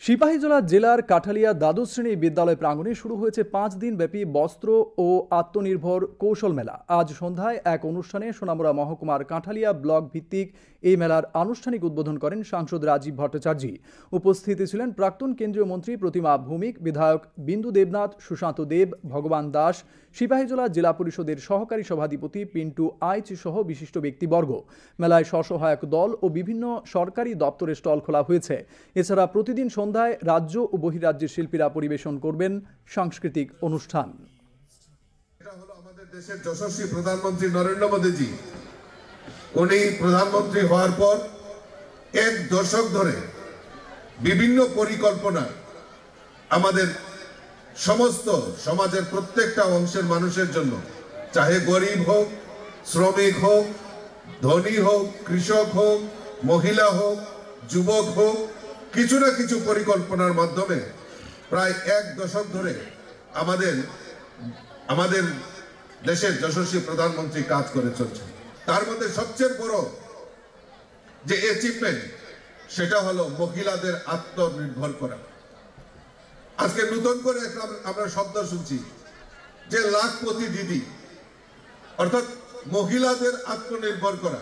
সিপাহীজলা জেলার কাঠালিয়া দ্বাদশ শ্রেণী বিদ্যালয় প্রাঙ্গণে শুরু হয়েছে 5 দিন ব্যাপী বস্ত্র ও আত্মনির্ভর কৌশল মেলা। আজ সন্ধ্যায় এক অনুষ্ঠানে সোনামুড়া মহকুমার কাঠালিয়া ব্লক ভিত্তিক এই মেলার আনুষ্ঠানিক উদ্বোধন করেন সাংসদ রাজীব ভট্টাচার্য। উপস্থিত ছিলেন প্রাক্তন কেন্দ্রীয় মন্ত্রী প্রতিমা ভৌমিক, বিধায়ক বিন্দু দেবনাথ, সুশান্ত দেব, ভগবান দাস, সিপাহীজলা জেলা পরিষদের সহকারী সভাধিপতি পিন্টু আইচ সহ বিশিষ্ট ব্যক্তিবর্গ। মেলায় স্বসহায়ক দল ও বিভিন্ন সরকারি দপ্তরের স্টল খোলা হয়েছে। এছাড়া প্রতিদিন সন্ধ্যায় রাজ্য ও বহিরাজ্যের শিল্পীরা পরিবেশন করবেন সাংস্কৃতিক অনুষ্ঠান। এটা হলো আমাদের দেশের যশস্বী প্রধানমন্ত্রী নরেন্দ্র মোদীজি। উনি প্রধানমন্ত্রী হওয়ার পর এক দশক ধরে বিভিন্ন পরিকল্পনা আমাদের সমস্ত সমাজের প্রত্যেকটা অংশের মানুষের জন্য, চাহে গরিব হোক, শ্রমিক হোক, ধনী হোক, কৃষক হোক, মহিলা হোক, যুবক হোক, কিছু না কিছু পরিকল্পনার মাধ্যমে প্রায় এক দশক ধরে আমাদের দেশের যশস্বী প্রধানমন্ত্রী কাজ করে চলছে। তার মধ্যে সবচেয়ে বড় যে অ্যাচিভমেন্ট সেটা হলো মহিলাদের আত্মনির্ভর করা। আজকে নতুন করে আমরা শব্দ শুনছি যে লাখপতি দিদি, অর্থাৎ মহিলাদের আত্মনির্ভর করা।